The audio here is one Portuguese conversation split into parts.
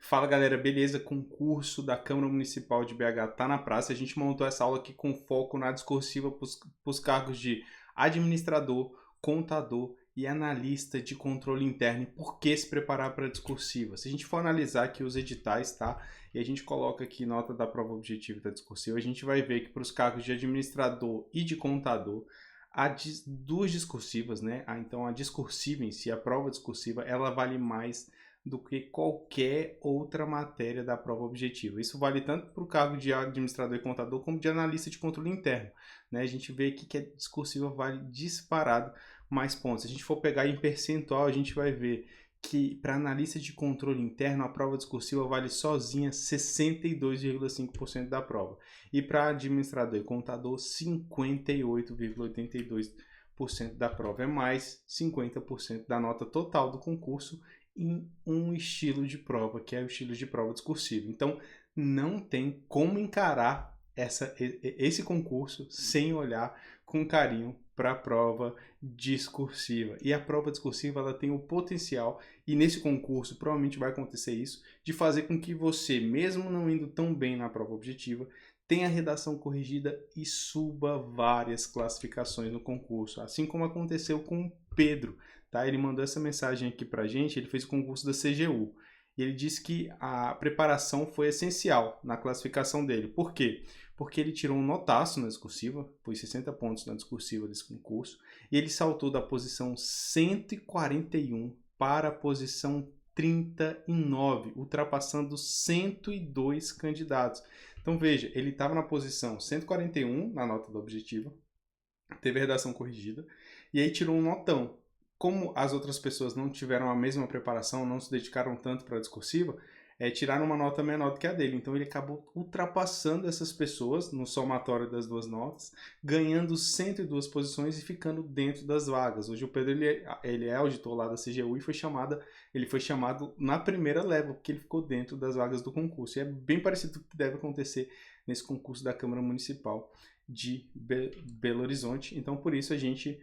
Fala galera, beleza? Concurso da Câmara Municipal de BH tá na praça. A gente montou essa aula aqui com foco na discursiva para os cargos de administrador, contador e analista de controle interno. E por que se preparar para a discursiva? Se a gente for analisar aqui os editais, tá? E a gente coloca aqui nota da prova objetiva da discursiva, a gente vai ver que para os cargos de administrador e de contador, duas discursivas, né? Então a discursiva em si, a prova discursiva, ela vale mais do que qualquer outra matéria da prova objetiva. Isso vale tanto para o cargo de administrador e contador como de analista de controle interno, né? A gente vê aqui que a discursiva vale disparado mais pontos. Se a gente for pegar em percentual, a gente vai ver que para analista de controle interno a prova discursiva vale sozinha 62,5% da prova e para administrador e contador 58,82% da prova. É mais 50% da nota total do concurso em um estilo de prova, que é o estilo de prova discursiva. Então, não tem como encarar esse concurso sem olhar com carinho para a prova discursiva. E a prova discursiva ela tem o potencial, e nesse concurso provavelmente vai acontecer isso, de fazer com que você, mesmo não indo tão bem na prova objetiva, tenha a redação corrigida e suba várias classificações no concurso, assim como aconteceu com o Pedro. Tá? Ele mandou essa mensagem aqui pra gente, ele fez o concurso da CGU. E ele disse que a preparação foi essencial na classificação dele. Por quê? Porque ele tirou um notaço na discursiva, foi 60 pontos na discursiva desse concurso, e ele saltou da posição 141 para a posição 39, ultrapassando 102 candidatos. Então veja, ele estava na posição 141 na nota da objetiva, teve a redação corrigida, e aí tirou um notão. Como as outras pessoas não tiveram a mesma preparação, não se dedicaram tanto para a discursiva, tiraram uma nota menor do que a dele. Então ele acabou ultrapassando essas pessoas no somatório das duas notas, ganhando 102 posições e ficando dentro das vagas. Hoje o Pedro ele é auditor lá da CGU e ele foi chamado na primeira leva, porque ele ficou dentro das vagas do concurso. E é bem parecido com o que deve acontecer nesse concurso da Câmara Municipal de Belo Horizonte. Então por isso a gente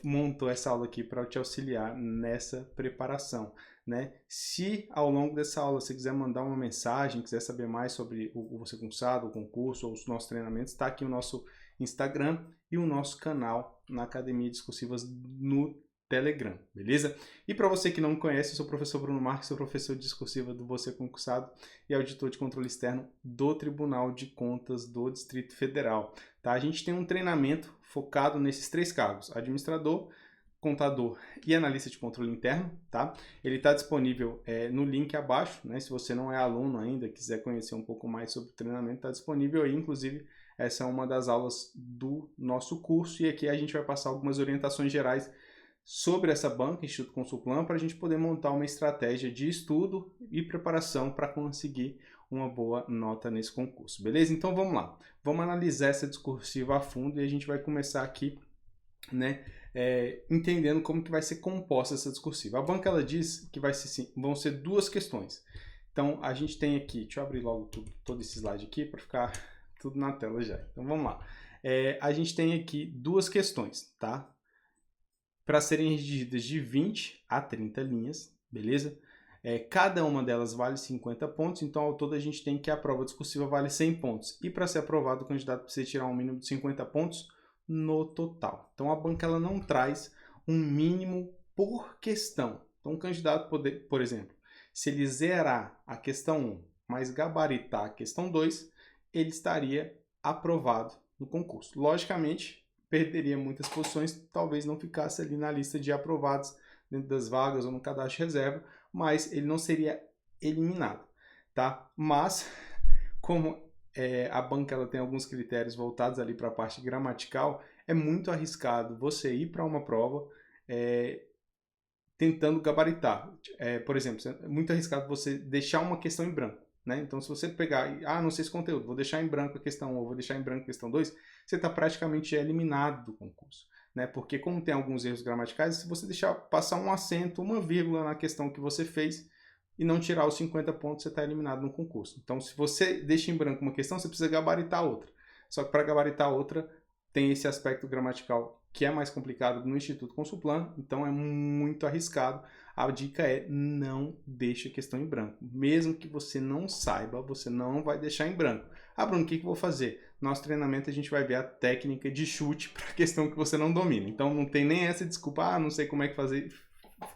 montou essa aula aqui para te auxiliar nessa preparação, né? Se ao longo dessa aula você quiser mandar uma mensagem, quiser saber mais sobre o Você Concursado, o concurso ou os nossos treinamentos, está aqui o nosso Instagram e o nosso canal na Academia Discursivas no Telegram, beleza? E para você que não me conhece, eu sou o professor Bruno Marques, sou professor de discursiva do Você Concursado e auditor de controle externo do Tribunal de Contas do Distrito Federal. Tá? A gente tem um treinamento focado nesses três cargos: administrador, contador e analista de controle interno. Tá? Ele está disponível no link abaixo, né? Se você não é aluno ainda, quiser conhecer um pouco mais sobre o treinamento, está disponível aí. Inclusive, essa é uma das aulas do nosso curso e aqui a gente vai passar algumas orientações gerais sobre essa banca, Instituto Consulplan, para a gente poder montar uma estratégia de estudo e preparação para conseguir uma boa nota nesse concurso, beleza? Então vamos lá, vamos analisar essa discursiva a fundo e a gente vai começar aqui, né, entendendo como que vai ser composta essa discursiva. A banca ela diz que vão ser duas questões. Então a gente tem aqui, deixa eu abrir logo todo esse slide aqui para ficar tudo na tela já. Então vamos lá. A gente tem aqui duas questões, tá? Para serem redigidas de 20 a 30 linhas, beleza? Cada uma delas vale 50 pontos, então ao todo a gente tem que a prova discursiva vale 100 pontos. E para ser aprovado, o candidato precisa tirar um mínimo de 50 pontos no total. Então a banca ela não traz um mínimo por questão. Então o candidato, por exemplo, se ele zerar a questão 1, mas gabaritar a questão 2, ele estaria aprovado no concurso. Logicamente, perderia muitas posições, talvez não ficasse ali na lista de aprovados dentro das vagas ou no cadastro de reserva, mas ele não seria eliminado, tá? Mas, como a banca ela tem alguns critérios voltados ali para a parte gramatical, é muito arriscado você ir para uma prova tentando gabaritar. Por exemplo, é muito arriscado você deixar uma questão em branco. Né? Então, se você pegar, não sei esse conteúdo, vou deixar em branco a questão 1 ou vou deixar em branco a questão 2, você está praticamente eliminado do concurso. Né? Porque como tem alguns erros gramaticais, se você deixar passar um acento, uma vírgula na questão que você fez e não tirar os 50 pontos, você está eliminado no concurso. Então, se você deixa em branco uma questão, você precisa gabaritar outra. Só que para gabaritar outra, tem esse aspecto gramatical que é mais complicado no Instituto Consulplan, então é muito arriscado. a dica é não deixe a questão em branco. Mesmo que você não saiba, você não vai deixar em branco. Ah, Bruno, o que eu vou fazer? Nosso treinamento a gente vai ver a técnica de chute para a questão que você não domina. Então não tem nem essa desculpa, não sei como é que fazer,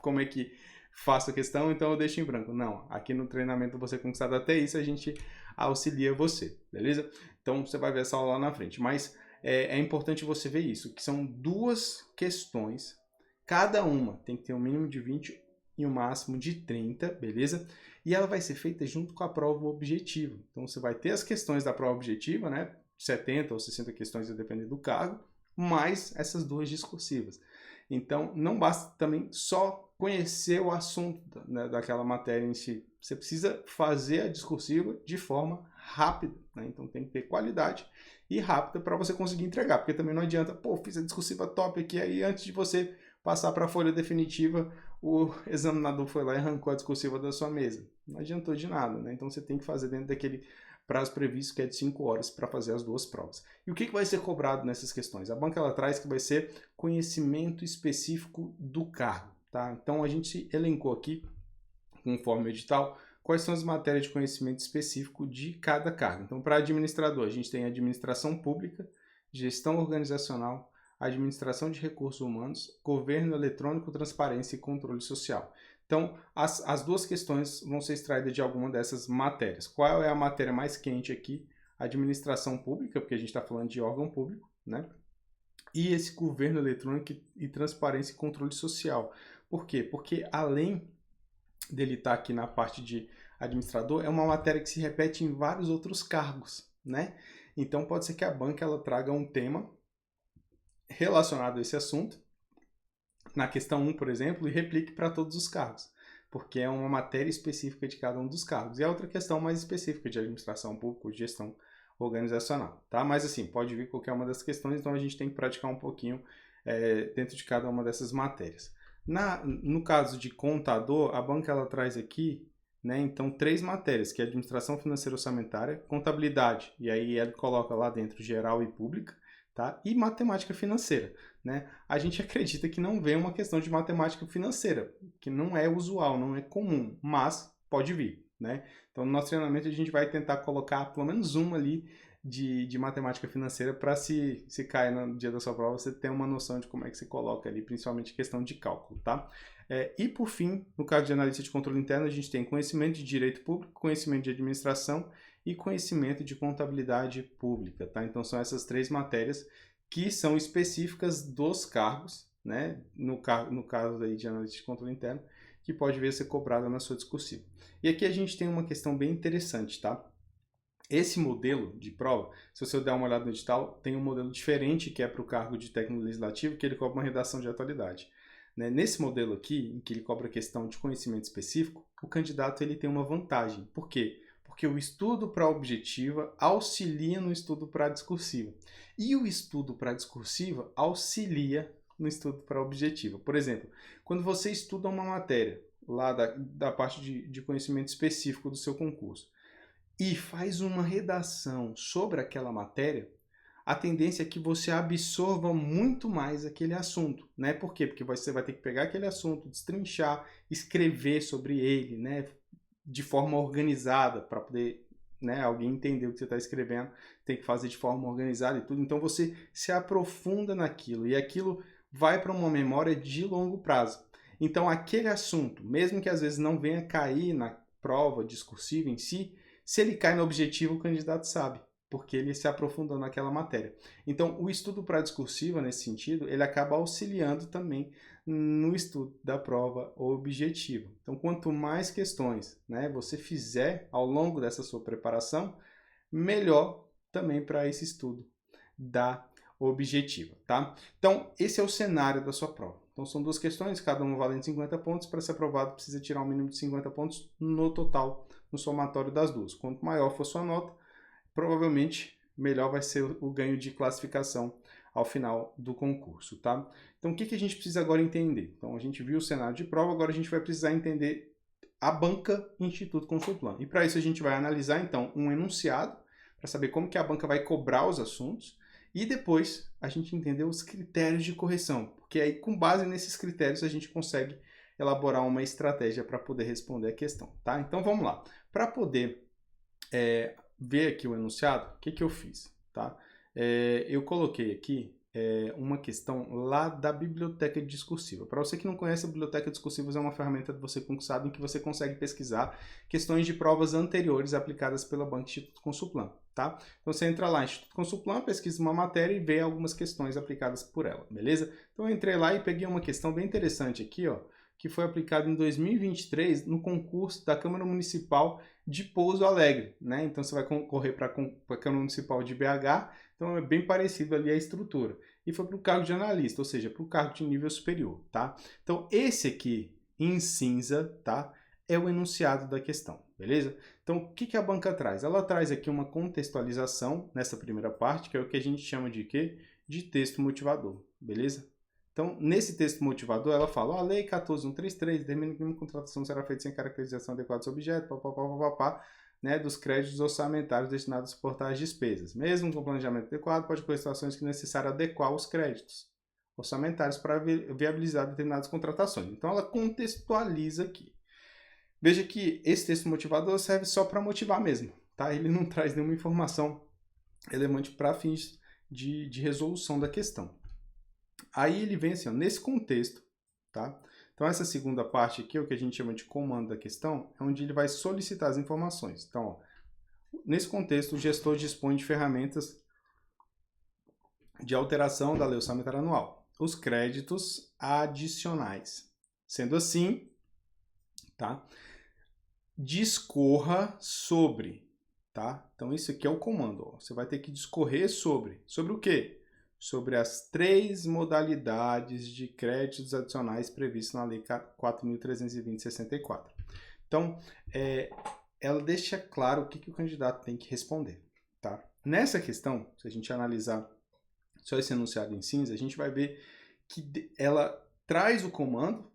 como é que faço a questão, então eu deixo em branco. Não, aqui no treinamento Você Conquistado Até Isso, a gente auxilia você, beleza? Então você vai ver essa aula lá na frente. Mas é importante você ver isso, que são 2 questões, cada uma tem que ter um mínimo de 20 e um máximo de 30, beleza? E ela vai ser feita junto com a prova objetiva. Então você vai ter as questões da prova objetiva, né? 70 ou 60 questões, dependendo do cargo, mais essas 2 discursivas. Então não basta também só conhecer o assunto, né, daquela matéria em si. Você precisa fazer a discursiva de forma rápida, né? Então tem que ter qualidade e rápida para você conseguir entregar, porque também não adianta, pô, fiz a discursiva top aqui, aí antes de você passar para a folha definitiva, o examinador foi lá e arrancou a discursiva da sua mesa. Não adiantou de nada, né? Então você tem que fazer dentro daquele prazo previsto, que é de 5 horas, para fazer as 2 provas. E o que vai ser cobrado nessas questões? A banca ela traz que vai ser conhecimento específico do cargo, tá? Então a gente elencou aqui, conforme o edital, quais são as matérias de conhecimento específico de cada cargo. Então, para administrador, a gente tem administração pública, gestão organizacional, administração de recursos humanos, governo eletrônico, transparência e controle social. Então, as 2 questões vão ser extraídas de alguma dessas matérias. Qual é a matéria mais quente aqui? Administração pública, porque a gente está falando de órgão público, né? E esse governo eletrônico e transparência e controle social. Por quê? Porque além dele estar aqui na parte de administrador, é uma matéria que se repete em vários outros cargos, né? Então pode ser que a banca ela traga um tema relacionado a esse assunto, na questão 1, por exemplo, e replique para todos os cargos, porque é uma matéria específica de cada um dos cargos. E a outra questão mais específica de administração pública ou de gestão organizacional, tá? Mas assim, pode vir qualquer uma dessas questões, então a gente tem que praticar um pouquinho dentro de cada uma dessas matérias. No caso de contador, a banca ela traz aqui, né, então 3 matérias, que é administração financeira orçamentária, contabilidade, e aí ele coloca lá dentro geral e pública, tá? E matemática financeira, né? A gente acredita que não vem uma questão de matemática financeira, que não é usual, não é comum, mas pode vir, né? Então no nosso treinamento a gente vai tentar colocar pelo menos uma ali de matemática financeira para se cair no dia da sua prova, você ter uma noção de como é que se coloca ali, principalmente questão de cálculo, tá? E por fim, no caso de analista de controle interno, a gente tem conhecimento de direito público, conhecimento de administração e conhecimento de contabilidade pública, tá? Então são essas 3 matérias que são específicas dos cargos, né? No caso aí de analista de controle interno, que pode vir a ser cobrada na sua discursiva. E aqui a gente tem uma questão bem interessante, tá? Esse modelo de prova, se você der uma olhada no edital, tem um modelo diferente que é para o cargo de técnico legislativo, que ele cobra uma redação de atualidade. Nesse modelo aqui, em que ele cobra a questão de conhecimento específico, o candidato ele tem uma vantagem. Por quê? Porque o estudo para a objetiva auxilia no estudo para a discursiva. E o estudo para a discursiva auxilia no estudo para a objetiva. Por exemplo, quando você estuda uma matéria lá da parte de conhecimento específico do seu concurso, e faz uma redação sobre aquela matéria, a tendência é que você absorva muito mais aquele assunto, né? Por quê? Porque você vai ter que pegar aquele assunto, destrinchar, escrever sobre ele, né? De forma organizada, para poder, né, alguém entender o que você está escrevendo, tem que fazer de forma organizada e tudo. Então você se aprofunda naquilo e aquilo vai para uma memória de longo prazo. Então aquele assunto, mesmo que às vezes não venha cair na prova discursiva em si, se ele cai no objetivo, o candidato sabe, porque ele se aprofundou naquela matéria. Então, o estudo para a discursiva, nesse sentido, ele acaba auxiliando também no estudo da prova objetiva. Então, quanto mais questões, né, você fizer ao longo dessa sua preparação, melhor também para esse estudo da objetiva, tá? Então, esse é o cenário da sua prova. Então, são 2 questões, cada uma valendo 50 pontos. Para ser aprovado, precisa tirar um mínimo de 50 pontos no total, no somatório das 2. Quanto maior for sua nota, provavelmente melhor vai ser o ganho de classificação ao final do concurso, tá? Então, o que a gente precisa agora entender? Então, a gente viu o cenário de prova, agora a gente vai precisar entender a banca Instituto Consulplan. E para isso a gente vai analisar, então, um enunciado, para saber como que a banca vai cobrar os assuntos, e depois a gente entender os critérios de correção, porque aí com base nesses critérios a gente consegue elaborar uma estratégia para poder responder a questão, tá? Então vamos lá. Para poder ver aqui o enunciado, o que eu fiz, tá? Eu coloquei aqui uma questão lá da biblioteca discursiva. Para você que não conhece, a biblioteca discursiva é uma ferramenta que você conquistado em que você consegue pesquisar questões de provas anteriores aplicadas pela Banca Instituto Consulplan, tá? Então você entra lá, Instituto Consulplan, pesquisa uma matéria e vê algumas questões aplicadas por ela, beleza? Então eu entrei lá e peguei uma questão bem interessante aqui, ó, que foi aplicada em 2023 no concurso da Câmara Municipal de Pouso Alegre, né? Então você vai concorrer para a Câmara Municipal de BH, então é bem parecido ali a estrutura. E foi para o cargo de analista, ou seja, para o cargo de nível superior, tá? Então esse aqui, em cinza, tá? É o enunciado da questão, beleza? Então o que a banca traz? Ela traz aqui uma contextualização nessa primeira parte, que é o que a gente chama de quê? De texto motivador, beleza? Então, nesse texto motivador, ela fala, a Lei 14.133 determina que uma contratação será feita sem caracterização adequada do objeto, né, dos créditos orçamentários destinados a suportar as despesas. Mesmo com planejamento adequado, pode ocorrer situações que é necessário adequar os créditos orçamentários para viabilizar determinadas contratações. Então, ela contextualiza aqui. Veja que esse texto motivador serve só para motivar mesmo, tá? Ele não traz nenhuma informação relevante para fins de resolução da questão. Aí ele vem assim, ó, nesse contexto, tá? Então essa segunda parte aqui, o que a gente chama de comando da questão, é onde ele vai solicitar as informações. Então, ó, nesse contexto, o gestor dispõe de ferramentas de alteração da lei orçamentária anual, os créditos adicionais. Sendo assim, tá? Discorra sobre, tá? Então isso aqui é o comando, ó. Você vai ter que discorrer sobre o quê? Sobre as 3 modalidades de créditos adicionais previstas na Lei 4.320/64. Então, ela deixa claro o que o candidato tem que responder, tá? Nessa questão, se a gente analisar só esse enunciado em cinza, a gente vai ver que ela traz o comando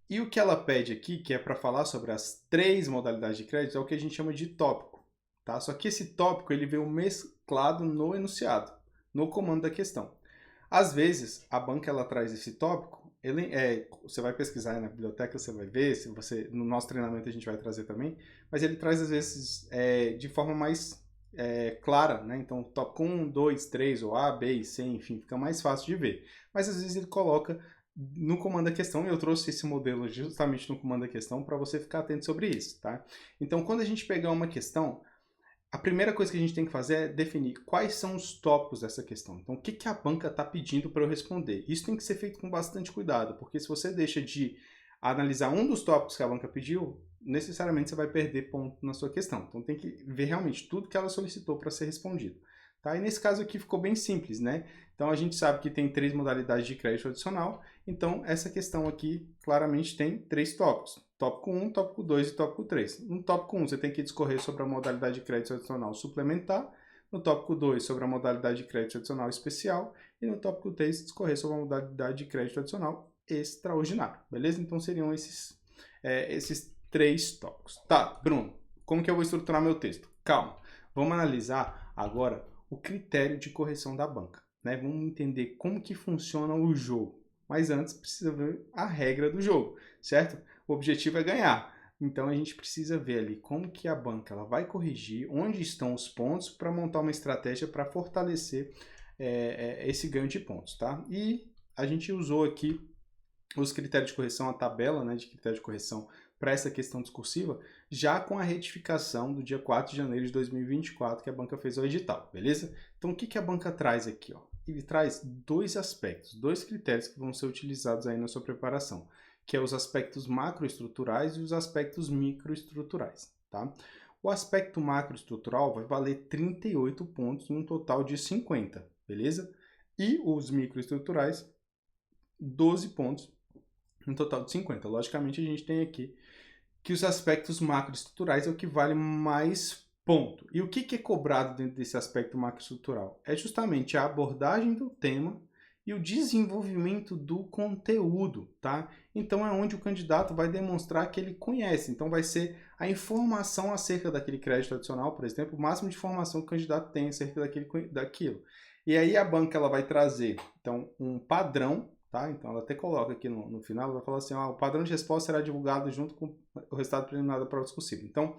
e o que ela pede aqui, que é para falar sobre as 3 modalidades de crédito, é o que a gente chama de tópico, tá? Só que esse tópico ele veio mesclado no enunciado, no comando da questão. Às vezes, a banca ela traz esse tópico, você vai pesquisar aí na biblioteca, você vai ver, no nosso treinamento a gente vai trazer também, mas ele traz às vezes de forma mais clara, né? Então, tópico 1, 2, 3, ou A, B e C, enfim, fica mais fácil de ver. Mas às vezes ele coloca no comando da questão, e eu trouxe esse modelo justamente no comando da questão para você ficar atento sobre isso, tá? Então, quando a gente pegar uma questão, a primeira coisa que a gente tem que fazer é definir quais são os tópicos dessa questão. Então, o que a banca está pedindo para eu responder? Isso tem que ser feito com bastante cuidado, porque se você deixa de analisar um dos tópicos que a banca pediu, necessariamente você vai perder ponto na sua questão. Então, tem que ver realmente tudo que ela solicitou para ser respondido. Tá? E nesse caso aqui ficou bem simples, né? Então, a gente sabe que tem 3 modalidades de crédito adicional, então essa questão aqui claramente tem 3 tópicos. Tópico 1, tópico 2 e tópico 3. No tópico 1, você tem que discorrer sobre a modalidade de crédito adicional suplementar. No tópico 2, sobre a modalidade de crédito adicional especial. E no tópico 3, discorrer sobre a modalidade de crédito adicional extraordinário. Beleza? Então, seriam esses 3 tópicos. Tá, Bruno, como que eu vou estruturar meu texto? Calma. Vamos analisar agora o critério de correção da banca, né? Vamos entender como que funciona o jogo. Mas antes, precisa ver a regra do jogo, certo? O objetivo é ganhar. Então, a gente precisa ver ali como que a banca ela vai corrigir, onde estão os pontos para montar uma estratégia para fortalecer esse ganho de pontos, tá? E a gente usou aqui os critérios de correção, a tabela, né, de critério de correção para essa questão discursiva, já com a retificação do dia 4 de janeiro de 2024, que a banca fez o edital, beleza? Então, o que a banca traz aqui? Ó? Ele traz 2 aspectos, 2 critérios que vão ser utilizados aí na sua preparação, que é os aspectos macroestruturais e os aspectos microestruturais, tá? O aspecto macroestrutural vai valer 38 pontos num total de 50, beleza? E os microestruturais, 12 pontos num total de 50. Logicamente, a gente tem aqui que os aspectos macroestruturais é o que vale mais ponto. E o que é cobrado dentro desse aspecto macroestrutural? É justamente a abordagem do tema e o desenvolvimento do conteúdo, tá? Então é onde o candidato vai demonstrar que ele conhece. Então vai ser a informação acerca daquele crédito adicional, por exemplo, o máximo de informação que o candidato tem acerca daquilo. E aí a banca ela vai trazer, então, um padrão tá? Então ela até coloca aqui no final, ela vai falar assim, ó, o padrão de resposta será divulgado junto com o resultado preliminar da prova discursiva. Então,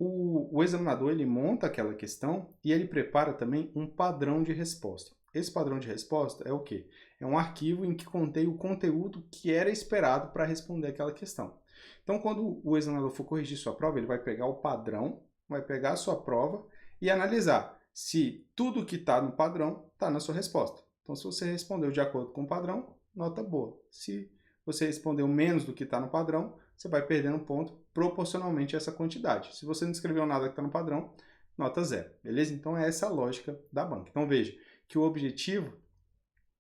o examinador, ele monta aquela questão e ele prepara também um padrão de resposta. Esse padrão de resposta é o quê? É um arquivo em que contém o conteúdo que era esperado para responder aquela questão. Então, quando o examinador for corrigir sua prova, ele vai pegar o padrão, vai pegar a sua prova e analisar se tudo que está no padrão está na sua resposta. Então, se você respondeu de acordo com o padrão, nota boa. Se você respondeu menos do que está no padrão, você vai perdendo ponto proporcionalmente a essa quantidade. Se você não escreveu nada que está no padrão, nota 0. Beleza? Então, é essa a lógica da banca. Então, veja que o objetivo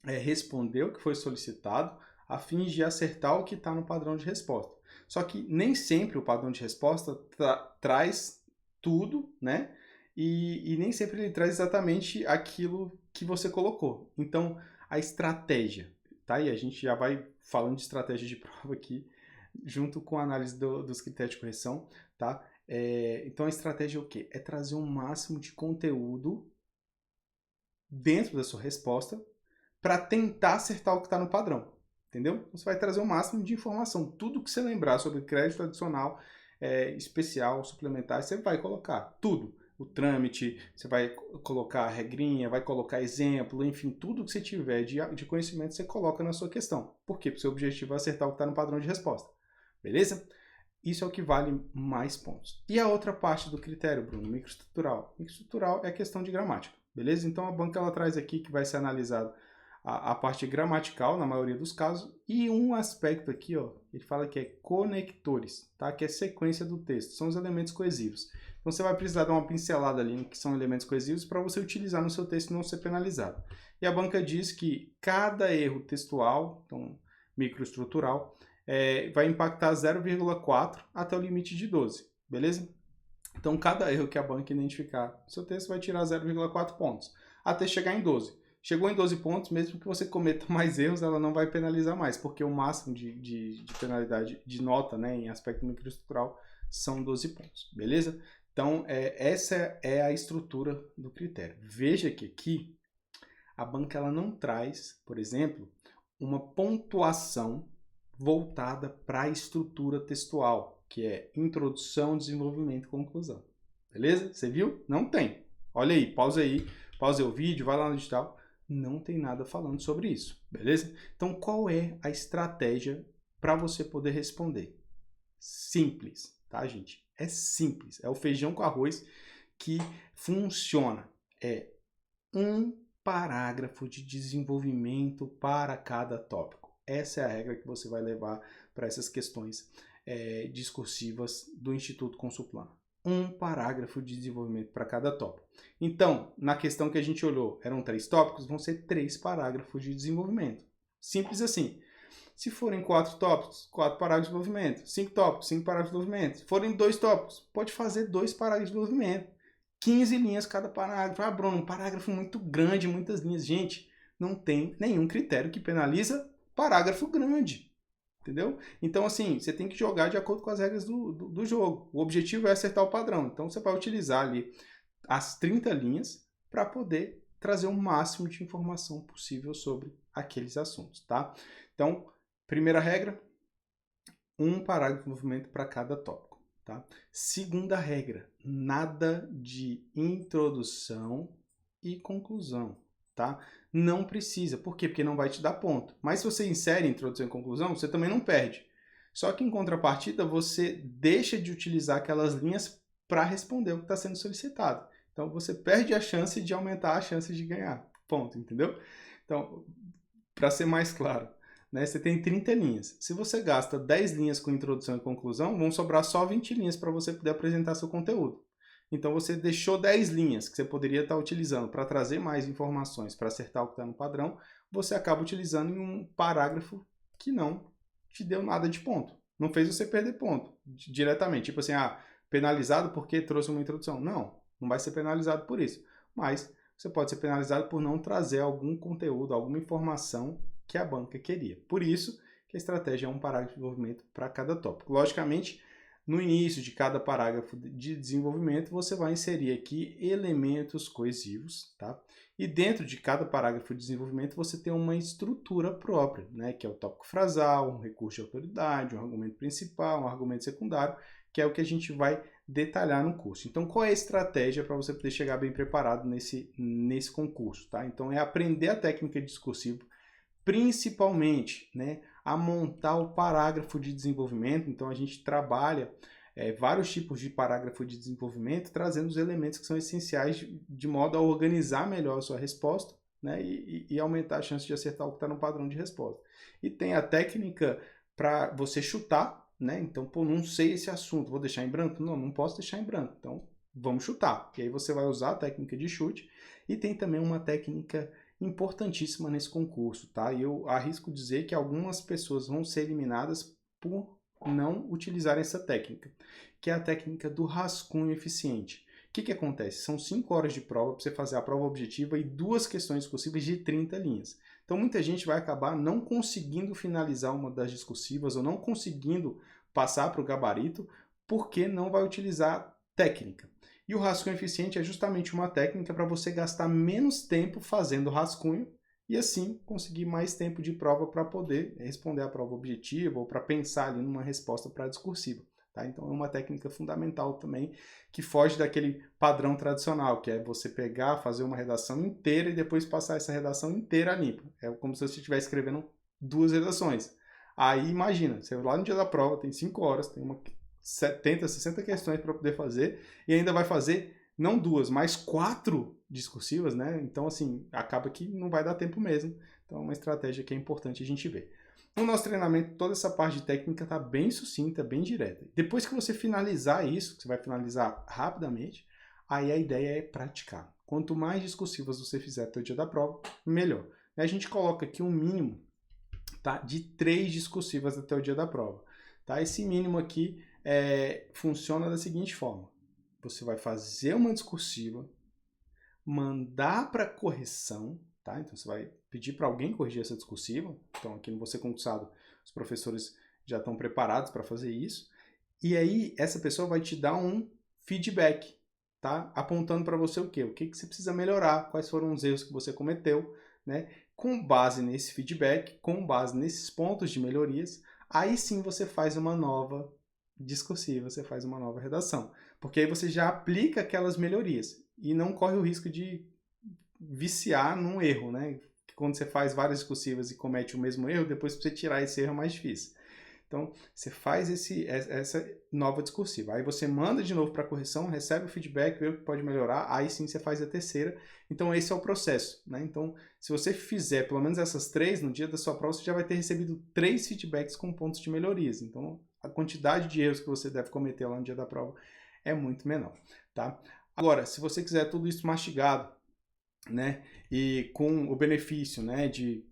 é responder o que foi solicitado a fim de acertar o que está no padrão de resposta. Só que nem sempre o padrão de resposta traz tudo, né? E nem sempre ele traz exatamente aquilo que você colocou. Então, a estratégia, tá? E a gente já vai falando de estratégia de prova aqui, junto com a análise dos critérios de correção, tá? Então, a estratégia é o quê? É trazer o máximo de conteúdo dentro da sua resposta para tentar acertar o que está no padrão, entendeu? Você vai trazer o máximo de informação. Tudo que você lembrar sobre crédito adicional, especial, suplementar, você vai colocar. Tudo. O trâmite, você vai colocar a regrinha, vai colocar exemplo, enfim, tudo que você tiver de conhecimento você coloca na sua questão. Por quê? Porque o seu objetivo é acertar o que está no padrão de resposta. Beleza? Isso é o que vale mais pontos. E a outra parte do critério, Bruno, microestrutural. Microestrutural é a questão de gramática. Beleza? Então a banca ela traz aqui que vai ser analisado a parte gramatical, na maioria dos casos, e um aspecto aqui, ó, ele fala que é conectores, tá? Que é sequência do texto, são os elementos coesivos. Então você vai precisar dar uma pincelada ali no que são elementos coesivos para você utilizar no seu texto e não ser penalizado. E a banca diz que cada erro textual, então microestrutural, vai impactar 0,4 até o limite de 12, beleza? Então cada erro que a banca identificar no seu texto vai tirar 0,4 pontos, até chegar em 12. Chegou em 12 pontos, mesmo que você cometa mais erros, ela não vai penalizar mais, porque o máximo de penalidade de nota, né, em aspecto microestrutural são 12 pontos, beleza? Então, essa é a estrutura do critério. Veja que aqui a banca ela não traz, por exemplo, uma pontuação voltada para a estrutura textual, que é introdução, desenvolvimento e conclusão. Beleza? Você viu? Não tem. Olha aí, pausa o vídeo, vai lá no edital. Não tem nada falando sobre isso, beleza? Então, qual é a estratégia para você poder responder? Simples, tá, gente? É simples. É o feijão com arroz que funciona. É um parágrafo de desenvolvimento para cada tópico. Essa é a regra que você vai levar para essas questões discursivas do Instituto Consulplan. Um parágrafo de desenvolvimento para cada tópico. Então, na questão que a gente olhou, eram 3 tópicos, vão ser 3 parágrafos de desenvolvimento. Simples assim. Se forem 4 tópicos, 4 parágrafos de desenvolvimento. 5 tópicos, 5 parágrafos de desenvolvimento. Se forem 2 tópicos, pode fazer 2 parágrafos de desenvolvimento. 15 linhas cada parágrafo. Ah, Bruno, um parágrafo muito grande, muitas linhas. Gente, não tem nenhum critério que penaliza parágrafo grande. Entendeu? Então, assim, você tem que jogar de acordo com as regras do jogo. O objetivo é acertar o padrão. Então, você vai utilizar ali as 30 linhas para poder trazer o máximo de informação possível sobre aqueles assuntos, tá? Então, primeira regra, um parágrafo de movimento para cada tópico, tá? Segunda regra, nada de introdução e conclusão, tá? Não precisa. Por quê? Porque não vai te dar ponto. Mas se você insere introdução e conclusão, você também não perde. Só que em contrapartida, você deixa de utilizar aquelas linhas para responder o que está sendo solicitado. Então, você perde a chance de aumentar a chance de ganhar. Ponto, entendeu? Então, para ser mais claro, né, você tem 30 linhas. Se você gasta 10 linhas com introdução e conclusão, vão sobrar só 20 linhas para você poder apresentar seu conteúdo. Então, você deixou 10 linhas que você poderia estar utilizando para trazer mais informações, para acertar o que está no padrão, você acaba utilizando em um parágrafo que não te deu nada de ponto. Não fez você perder ponto diretamente. Tipo assim, penalizado porque trouxe uma introdução. Não vai ser penalizado por isso. Mas você pode ser penalizado por não trazer algum conteúdo, alguma informação que a banca queria. Por isso que a estratégia é um parágrafo de desenvolvimento para cada tópico. Logicamente, no início de cada parágrafo de desenvolvimento, você vai inserir aqui elementos coesivos, tá? E dentro de cada parágrafo de desenvolvimento, você tem uma estrutura própria, né? Que é o tópico frasal, um recurso de autoridade, um argumento principal, um argumento secundário, que é o que a gente vai detalhar no curso. Então, qual é a estratégia para você poder chegar bem preparado nesse concurso, tá? Então, é aprender a técnica discursiva, principalmente, né, a montar o parágrafo de desenvolvimento. Então, a gente trabalha vários tipos de parágrafo de desenvolvimento, trazendo os elementos que são essenciais de modo a organizar melhor a sua resposta, né, e aumentar a chance de acertar o que está no padrão de resposta. E tem a técnica para você chutar, né? Então, pô, não sei esse assunto, vou deixar em branco? Não, não posso deixar em branco. Então, vamos chutar. E aí você vai usar a técnica de chute. E tem também uma técnica importantíssima nesse concurso, tá? E eu arrisco dizer que algumas pessoas vão ser eliminadas por não utilizarem essa técnica, que é a técnica do rascunho eficiente. O que acontece? São 5 horas de prova para você fazer a prova objetiva e 2 questões discursivas de 30 linhas. Então, muita gente vai acabar não conseguindo finalizar uma das discursivas ou não conseguindo passar para o gabarito porque não vai utilizar técnica. E o rascunho eficiente é justamente uma técnica para você gastar menos tempo fazendo rascunho e assim conseguir mais tempo de prova para poder responder a prova objetiva ou para pensar ali numa resposta para a discursiva. Tá? Então é uma técnica fundamental também que foge daquele padrão tradicional, que é você pegar, fazer uma redação inteira e depois passar essa redação inteira limpa. É como se você estivesse escrevendo 2 redações. Aí imagina, você lá no dia da prova, tem 5 horas, tem 70, 60 questões para poder fazer e ainda vai fazer não 2, mas 4 discursivas, né? Então assim, acaba que não vai dar tempo mesmo. Então é uma estratégia que é importante a gente ver. No nosso treinamento, toda essa parte de técnica está bem sucinta, bem direta. Depois que você finalizar isso, que você vai finalizar rapidamente, aí a ideia é praticar. Quanto mais discursivas você fizer até o dia da prova, melhor. A gente coloca aqui um mínimo, tá, de 3 discursivas até o dia da prova. Tá? Esse mínimo aqui funciona da seguinte forma. Você vai fazer uma discursiva, mandar para correção, tá? Então você vai pedir para alguém corrigir essa discursiva. Então aqui no Você Concursado, os professores já estão preparados para fazer isso. E aí essa pessoa vai te dar um feedback, tá? Apontando para você o quê? O que você precisa melhorar, quais foram os erros que você cometeu, né? Com base nesse feedback, com base nesses pontos de melhorias, aí sim você faz uma nova discursiva, você faz uma nova redação. Porque aí você já aplica aquelas melhorias e não corre o risco de viciar num erro, né? Quando você faz várias discursivas e comete o mesmo erro, depois para você tirar esse erro é mais difícil. Então, você faz essa nova discursiva. Aí você manda de novo para a correção, recebe o feedback, vê o que pode melhorar, aí sim você faz a terceira. Então, esse é o processo, né? Então, se você fizer pelo menos essas 3, no dia da sua prova, você já vai ter recebido 3 feedbacks com pontos de melhorias. Então, a quantidade de erros que você deve cometer lá no dia da prova é muito menor, tá? Agora, se você quiser tudo isso mastigado, né, e com o benefício, né, de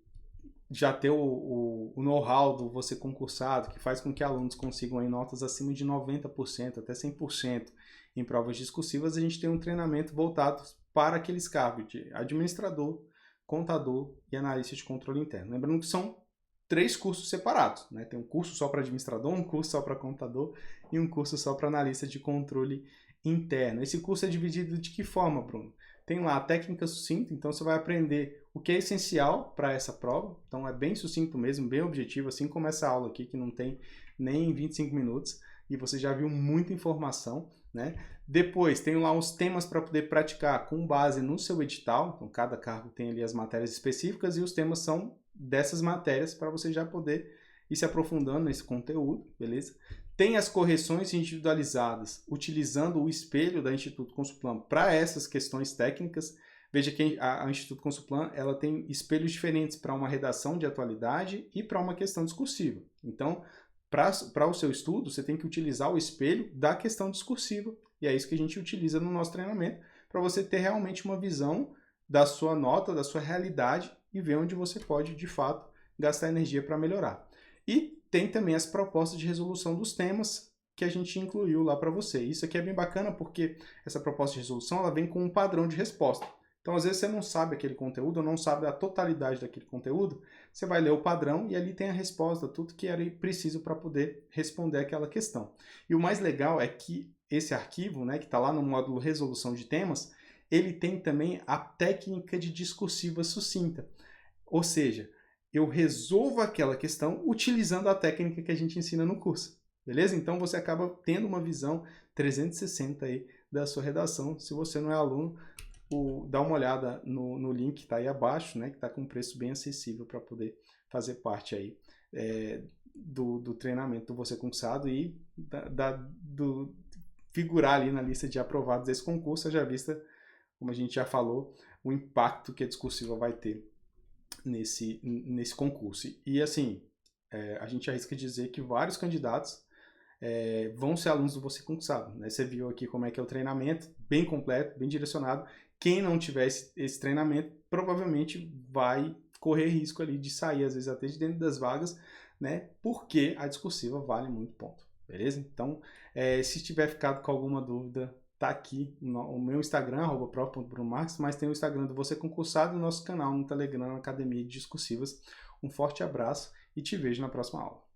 já ter o know-how do Você Concursado, que faz com que alunos consigam aí notas acima de 90%, até 100% em provas discursivas, a gente tem um treinamento voltado para aqueles cargos de administrador, contador e analista de controle interno. Lembrando que são 3 cursos separados, né? Tem um curso só para administrador, um curso só para contador e um curso só para analista de controle interno. Esse curso é dividido de que forma, Bruno? Tem lá a técnica sucinta, então você vai aprender o que é essencial para essa prova. Então é bem sucinto mesmo, bem objetivo, assim como essa aula aqui, que não tem nem 25 minutos, e você já viu muita informação, né? Depois tem lá os temas para poder praticar com base no seu edital. Então cada cargo tem ali as matérias específicas e os temas são dessas matérias para você já poder ir se aprofundando nesse conteúdo, beleza? Tem as correções individualizadas, utilizando o espelho da Instituto Consulplan para essas questões técnicas. Veja que a Instituto Consulplan ela tem espelhos diferentes para uma redação de atualidade e para uma questão discursiva. Então, para o seu estudo, você tem que utilizar o espelho da questão discursiva. E é isso que a gente utiliza no nosso treinamento, para você ter realmente uma visão da sua nota, da sua realidade e ver onde você pode, de fato, gastar energia para melhorar. E tem também as propostas de resolução dos temas que a gente incluiu lá para você. Isso aqui é bem bacana porque essa proposta de resolução ela vem com um padrão de resposta. Então, às vezes, você não sabe aquele conteúdo, ou não sabe a totalidade daquele conteúdo, você vai ler o padrão e ali tem a resposta, tudo que era preciso para poder responder aquela questão. E o mais legal é que esse arquivo, né, que está lá no módulo resolução de temas, ele tem também a técnica de discursiva sucinta. Ou seja, eu resolvo aquela questão utilizando a técnica que a gente ensina no curso. Beleza? Então você acaba tendo uma visão 360 aí da sua redação. Se você não é aluno, dá uma olhada no link que está aí abaixo, né, que está com um preço bem acessível para poder fazer parte aí do treinamento do Você Concursado e do figurar ali na lista de aprovados desse concurso, já vista, como a gente já falou, o impacto que a discursiva vai ter nesse concurso. E assim, a gente arrisca dizer que vários candidatos vão ser alunos do Você Concursado, né? Você viu aqui como é que é o treinamento, bem completo, bem direcionado. Quem não tiver esse treinamento, provavelmente vai correr risco ali de sair, às vezes até de dentro das vagas, né? Porque a discursiva vale muito ponto, beleza? Então, se tiver ficado com alguma dúvida, tá aqui o meu Instagram, @prof.brunomarques, mas tem o Instagram do Você Concursado e o nosso canal no Telegram, Academia de Discursivas. Um forte abraço e te vejo na próxima aula.